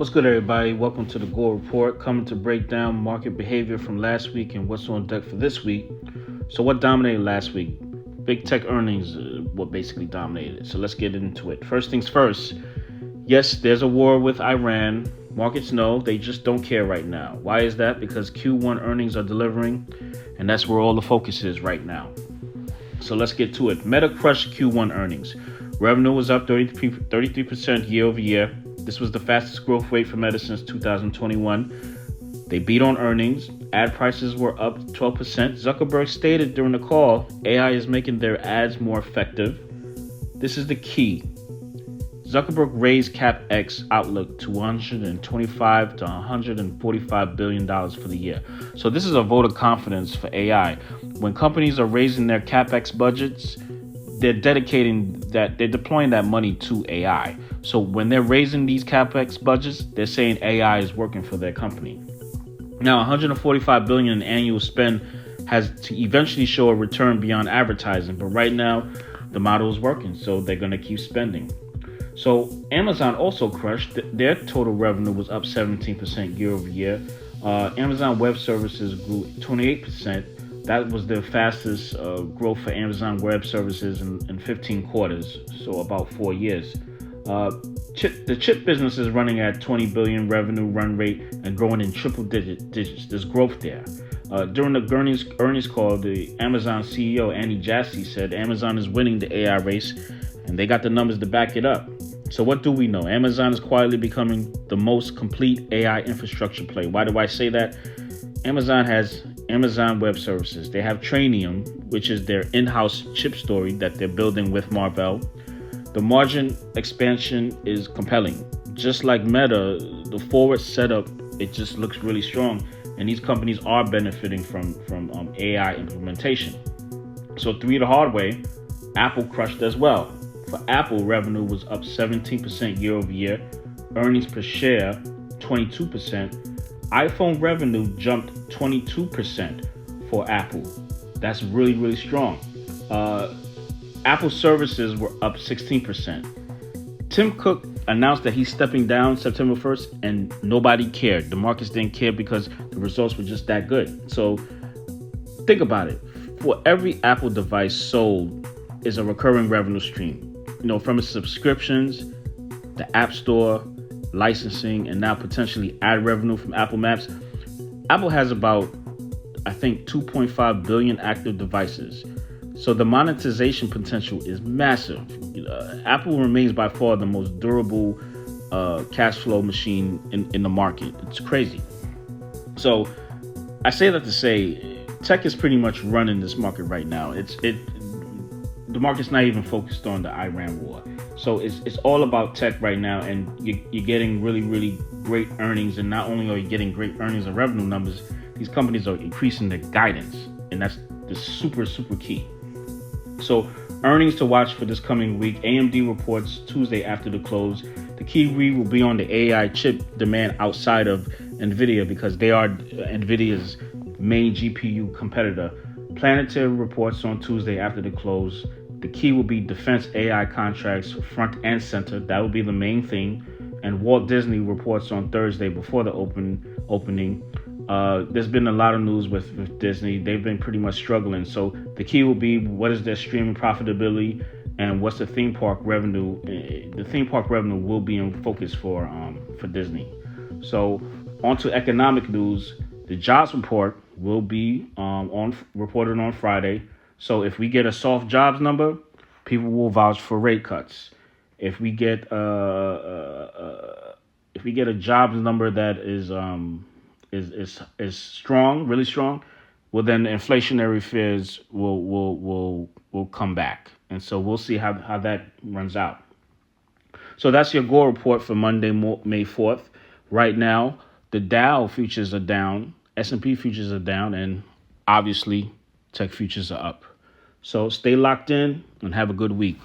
What's good, everybody? Welcome to the Gore Report, coming to break down market behavior from last week and what's on deck for this week. So what dominated last week? Big tech earnings, what basically dominated. So let's get into it. First things first, yes, there's a war with Iran. Markets know, they just don't care right now. Why is that? Because Q1 earnings are delivering, and that's where all the focus is right now. So let's get to it. Meta crushed Q1 earnings. Revenue was up 33% year over year. This was the fastest growth rate for Meta since 2021. They beat on earnings. Ad prices were up 12%. Zuckerberg stated during the call, AI is making their ads more effective. This is the key. Zuckerberg raised CapEx outlook to $125 to $145 billion for the year. So this is a vote of confidence for AI. When companies are raising their CapEx budgets, they're deploying that money to AI. So when they're raising these CapEx budgets, they're saying AI is working for their company. Now, $145 billion in annual spend has to eventually show a return beyond advertising. But right now, the model is working, so they're going to keep spending. So Amazon also crushed. Their total revenue was up 17% year over year. Amazon Web Services grew 28%. That was the fastest growth for Amazon Web Services in 15 quarters, so about 4 years. The chip business is running at $20 billion revenue run rate and growing in triple digits. There's growth there. During the earnings call, the Amazon CEO, Andy Jassy, said Amazon is winning the AI race, and they got the numbers to back it up. So what do we know? Amazon is quietly becoming the most complete AI infrastructure play. Why do I say that? Amazon has Amazon Web Services. They have Trainium, which is their in-house chip story that they're building with Marvell. The margin expansion is compelling. Just like Meta, the forward setup, it just looks really strong. And these companies are benefiting from AI implementation. So through the hard way, Apple crushed as well. For Apple, revenue was up 17% year over year. Earnings per share, 22%. iPhone revenue jumped 22% for Apple. That's really, really strong. Apple services were up 16%. Tim Cook announced that he's stepping down September 1st, and nobody cared. The markets didn't care because the results were just that good. So think about it. For every Apple device sold is a recurring revenue stream. From its subscriptions, the App Store, licensing, and now potentially ad revenue from Apple Maps. Apple has about, I think, 2.5 billion active devices. So the monetization potential is massive. Apple remains by far the most durable cash flow machine in the market. It's crazy. So I say that to say tech is pretty much running this market right now. The market's not even focused on the Iran war. So it's all about tech right now, and you're getting really, really great earnings. And not only are you getting great earnings and revenue numbers, these companies are increasing their guidance, and that's the super, super key. So earnings to watch for this coming week. AMD reports Tuesday after the close. The key read will be on the AI chip demand outside of NVIDIA, because they are NVIDIA's main GPU competitor. Palantir reports on Tuesday after the close. The key will be defense AI contracts front and center. That will be the main thing. And Walt Disney reports on Thursday before the opening. There's been a lot of news with Disney. They've been pretty much struggling. So the key will be, what is their streaming profitability and what's the theme park revenue? The theme park revenue will be in focus for Disney. So on to economic news. The jobs report will be reported on Friday. So if we get a soft jobs number, people will vouch for rate cuts. If we get a jobs number that is strong, really strong, well then the inflationary fears will come back, and so we'll see how that runs out. So that's your Gore report for Monday, May 4th. Right now, the Dow futures are down, S&P futures are down, and obviously tech futures are up. So stay locked in and have a good week.